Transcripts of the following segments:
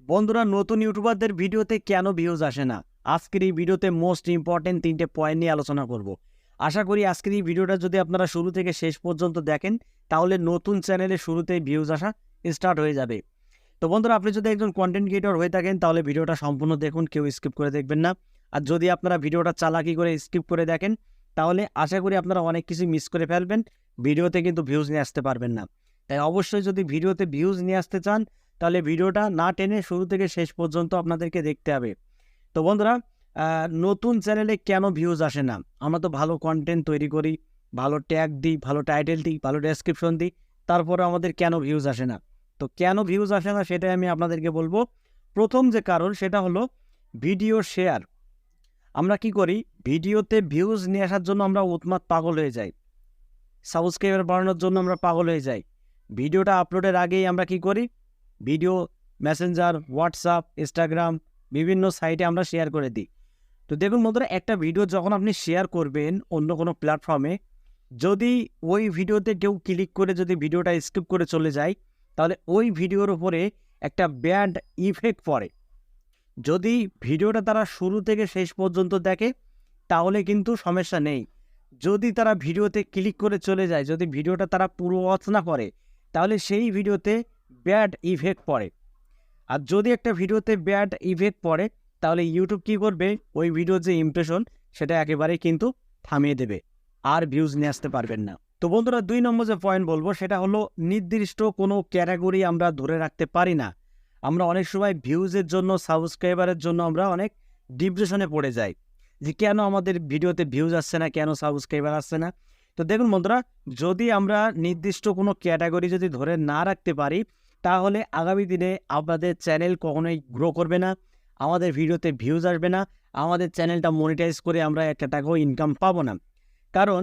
বন্ধুরা, নতুন ইউটিউবারদের ভিডিওতে কেন ভিউজ আসে না? আজকের এই ভিডিওতে মোস্ট ইম্পর্টেন্ট ৩টে পয়েন্ট নিয়ে আলোচনা করব। আশা করি আজকের এই ভিডিওটা যদি আপনারা শুরু থেকে শেষ পর্যন্ত দেখেন, তাহলে নতুন চ্যানেলে শুরুতেই ভিউজ আসা স্টার্ট হয়ে যাবে। তো বন্ধুরা, আপনি যদি একজন কন্টেন্ট ক্রিয়েটর হয়ে থাকেন, তাহলে ভিডিওটা সম্পূর্ণ দেখুন, কেউ স্কিপ করে দেখবেন না। আর যদি আপনারা ভিডিওটা চালাকি করে স্কিপ করে দেখেন, তাহলে আশা করি আপনারা অনেক কিছু মিস করে ফেলবেন, ভিডিওতে কিন্তু ভিউজ নিয়ে আসতে পারবেন না। তাই অবশ্যই যদি ভিডিওতে ভিউজ নিয়ে আসতে চান, তাহলে ভিডিওটা না টেনে শুরু থেকে শেষ পর্যন্ত আপনাদেরকে দেখতে হবে। তো বন্ধুরা, নতুন চ্যানেলে কেন ভিউজ আসে না? আমরা তো ভালো কন্টেন্ট তৈরি করি, ভালো ট্যাগ দিই, ভালো টাইটেল দিই, ভালো ডেসক্রিপশন দিই, তারপরে আমাদের কেন ভিউজ আসে না? তো কেন ভিউজ আসে না সেটাই আমি আপনাদেরকে বলবো। প্রথম যে কারণ সেটা হলো ভিডিও শেয়ার। আমরা কি করি, ভিডিওতে ভিউজ নিয়ে আসার জন্য আমরা উন্মাদ পাগল হয়ে যাই, সাবস্ক্রাইবার বাড়ানোর জন্য আমরা পাগল হয়ে যাই। ভিডিওটা আপলোডের আগেই আমরা কি করি, ভিডিও মেসেঞ্জার, হোয়াটসঅ্যাপ, ইনস্টাগ্রাম, বিভিন্ন সাইটে আমরা শেয়ার করে দিই। তো দেখুন বন্ধুরা, একটা ভিডিও যখন আপনি শেয়ার করবেন অন্য কোনো প্ল্যাটফর্মে, যদি ওই ভিডিওতে কেউ ক্লিক করে যদি ভিডিওটা স্কিপ করে চলে যায়, তাহলে ওই ভিডিওর উপরে একটা ব্যাড ইফেক্ট পড়ে। যদি ভিডিওটা তারা শুরু থেকে শেষ পর্যন্ত দেখে, তাহলে কিন্তু সমস্যা নেই। যদি তারা ভিডিওতে ক্লিক করে চলে যায়, যদি ভিডিওটা তারা পুরো ওয়াচ না করে, তাহলে সেই ভিডিওতে ব্যাড ইফেক্ট পড়ে। আর যদি একটা ভিডিওতে ব্যাড ইফেক্ট পড়ে, তাহলে ইউটিউব কী করবে, ওই ভিডিওর যে ইমপ্রেশন সেটা একেবারেই কিন্তু থামিয়ে দেবে, আর ভিউজ নিয়ে আসতে পারবেন না। তো বন্ধুরা, ২ নম্বর যে পয়েন্ট বলবো সেটা হলো নির্দিষ্ট কোনো ক্যাটাগরি আমরা ধরে রাখতে পারি না। আমরা অনেক সময় ভিউজের জন্য, সাবস্ক্রাইবারের জন্য আমরা অনেক ডিপ্রেশনে পড়ে যাই যে কেন আমাদের ভিডিওতে ভিউজ আসছে না, কেন সাবস্ক্রাইবার আসছে না। তো দেখুন বন্ধুরা, যদি আমরা নির্দিষ্ট কোনো ক্যাটাগরি যদি ধরে না রাখতে পারি, তাহলে আগামী দিনে আমাদের চ্যানেল কখনোই গ্রো করবে না, আমাদের ভিডিওতে ভিউজ আসবে না, আমাদের চ্যানেলটা মনিটাইজ করে আমরা একটা টাকাও ইনকাম পাবো না। কারণ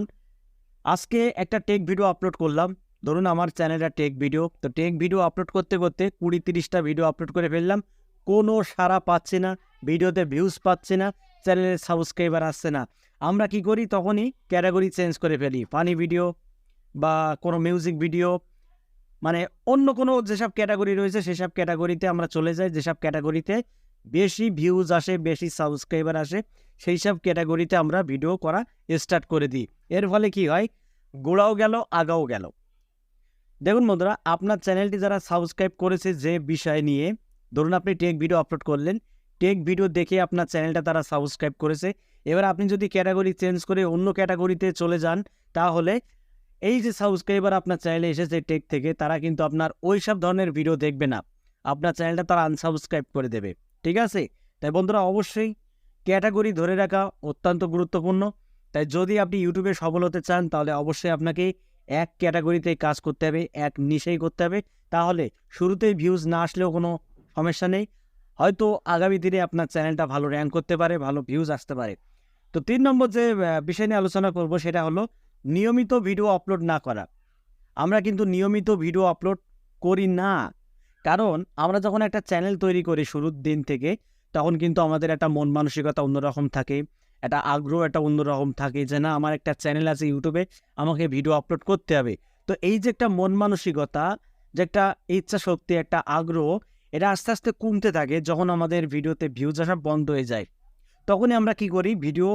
আজকে একটা টেক ভিডিও আপলোড করলাম, ধরুন আমার চ্যানেলটা টেক ভিডিও, তো টেক ভিডিও আপলোড করতে করতে ২০-৩০টা ভিডিও আপলোড করে ফেললাম, কোনো সাড়া পাচ্ছি না, ভিডিওতে ভিউজ পাচ্ছি না, চ্যানেলের সাবস্ক্রাইবার আসছে না। আমরা কি করি, তখনই ক্যাটাগরি চেঞ্জ করে ফেলি, ফানি ভিডিও বা কোনো মিউজিক ভিডিও, মানে অন্য কোনো যেসব ক্যাটাগরি রয়েছে সেসব ক্যাটাগরিতে আমরা চলে যাই, যেসব ক্যাটাগরিতে বেশি ভিউজ আসে, বেশি সাবস্ক্রাইবার আসে, সেই সব ক্যাটাগরিতে আমরা ভিডিও করা স্টার্ট করে দিই। এর ফলে কি হয়, গোড়াও গেল, আগাও গেল। দেখুন বন্ধুরা, আপনার চ্যানেলটি যারা সাবস্ক্রাইব করেছে যে বিষয় নিয়ে, ধরুন আপনি টেক ভিডিও আপলোড করলেন, টেক ভিডিও দেখে আপনার চ্যানেলটা তারা সাবস্ক্রাইব করেছে। এবার আপনি যদি ক্যাটাগরি চেঞ্জ করে অন্য ক্যাটাগরিতে চলে যান, তাহলে এই যে সাবস্ক্রাইবার আপনার চ্যানেলে এসেছে টেক থেকে, তারা কিন্তু আপনার ওই সব ধরনের ভিডিও দেখবে না, আপনার চ্যানেলটা তারা আনসাবস্ক্রাইব করে দেবে। ঠিক আছে? তাই বন্ধুরা, অবশ্যই ক্যাটাগরি ধরে রাখা অত্যন্ত গুরুত্বপূর্ণ। তাই যদি আপনি ইউটিউবে সফল হতে চান, তাহলে অবশ্যই আপনাকে এক ক্যাটাগরিতে কাজ করতে হবে, এক নিশেই করতে হবে। তাহলে শুরুতেই ভিউজ না আসলেও কোনো সমস্যা নেই, হয়তো আগামী দিনে আপনার চ্যানেলটা ভালো র্যাঙ্ক করতে পারে, ভালো ভিউজ আসতে পারে। তো ৩ নম্বর যে বিষয় নিয়ে আলোচনা করব সেটা হলো নিয়মিত ভিডিও আপলোড না করা। আমরা কিন্তু নিয়মিত ভিডিও আপলোড করি না। কারণ আমরা যখন একটা চ্যানেল তৈরি করি শুরুর দিন থেকে, তখন কিন্তু আমাদের একটা মন মানসিকতা অন্যরকম থাকে, একটা আগ্রহ একটা অন্যরকম থাকে যে না, আমার একটা চ্যানেল আছে ইউটিউবে, আমাকে ভিডিও আপলোড করতে হবে। তো এই যে একটা মন মানসিকতা, যে একটা ইচ্ছা শক্তি, একটা আগ্রহ, এটা আস্তে আস্তে কমতে থাকে যখন আমাদের ভিডিওতে ভিউজ আসা বন্ধ হয়ে যায়। তখনই আমরা কি করি, ভিডিও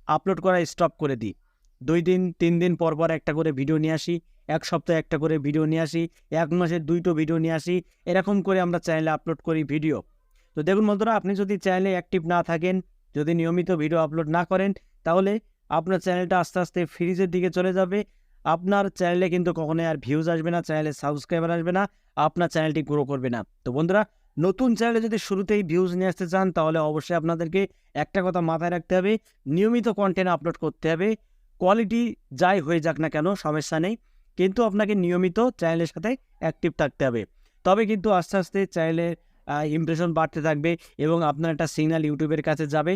আপলোড করা স্টপ করে দিই। ২ দিন ৩ দিন পর পর একটা করে ভিডিও নিয়ে আসি, ১ সপ্তাহে একটা করে ভিডিও নিয়ে আসি, ১ মাসে ২টো ভিডিও নিয়ে আসি, এরকম করে আমরা চ্যানেলে আপলোড করি ভিডিও। তো দেখুন বন্ধুরা, আপনি যদি চ্যানেলে অ্যাক্টিভ না থাকেন, যদি নিয়মিত ভিডিও আপলোড না করেন, তাহলে আপনার চ্যানেলটা আস্তে আস্তে ফ্রিজের দিকে চলে যাবে। আপনার চ্যানেলে কিন্তু কখনোই আর ভিউজ আসবে না, চ্যানেলে সাবস্ক্রাইবার আসবে না, আপনার চ্যানেলটি গ্রো করবে না। তো বন্ধুরা, নতুন চ্যানেলে যদি শুরুতেই ভিউজ নিয়ে আসতে চান, তাহলে অবশ্যই আপনাদেরকে একটা কথা মাথায় রাখতে হবে, নিয়মিত কন্টেন্ট আপলোড করতে হবে। কোয়ালিটি যাই হয়ে যাক না কেন, সমস্যা নেই, কিন্তু আপনাকে নিয়মিত চ্যানেলের সাথে অ্যাক্টিভ থাকতে হবে। তবে কিন্তু আস্তে আস্তে চ্যানেলের ইমপ্রেশন বাড়তে থাকবে এবং আপনার একটা সিগন্যাল ইউটিউবের কাছে যাবে,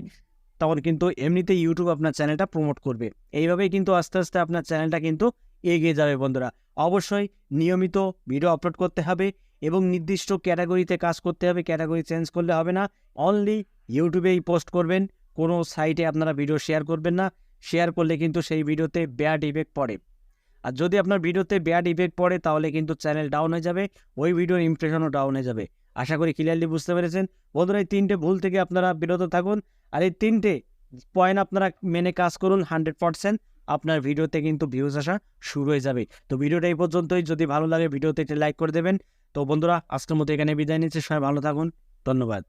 তখন কিন্তু এমনিতেই ইউটিউব আপনার চ্যানেলটা প্রমোট করবে। এইভাবেই কিন্তু আস্তে আস্তে আপনার চ্যানেলটা কিন্তু এগিয়ে যাবে। বন্ধুরা, অবশ্যই নিয়মিত ভিডিও আপলোড করতে হবে এবং নির্দিষ্ট ক্যাটাগরিতে কাজ করতে হবে, ক্যাটাগরি চেঞ্জ করলে হবে না। অনলি ইউটিউবেই পোস্ট করবেন, কোনো সাইটে আপনারা ভিডিও শেয়ার করবেন না। শেয়ার করলে কিন্তু সেই ভিডিওতে ব্যাড ইফেক্ট পড়ে। আর যদি আপনার ভিডিওতে ব্যাড ইফেক্ট পড়ে, তাহলে কিন্তু চ্যানেল ডাউন হয়ে যাবে, ওই ভিডিওর ইমপ্রেশনও ডাউন হয়ে যাবে। আশা করি ক্লিয়ারলি বুঝতে পেরেছেন। বন্ধুরা এই 3টে ভুল থেকে আপনারা বিরত থাকুন, আর এই 3টে পয়েন্ট আপনারা মেনে কাজ করুন, 100% আপনার ভিডিওতে কিন্তু ভিউজ আসা শুরু হয়ে যাবে। তো ভিডিওটা এই পর্যন্তই। যদি ভালো লাগে ভিডিওতে একটি লাইক করে দেবেন। তো বন্ধুরা আজকের মতো এখানে বিদায় নিচ্ছি। সবাই ভালো থাকুন। ধন্যবাদ।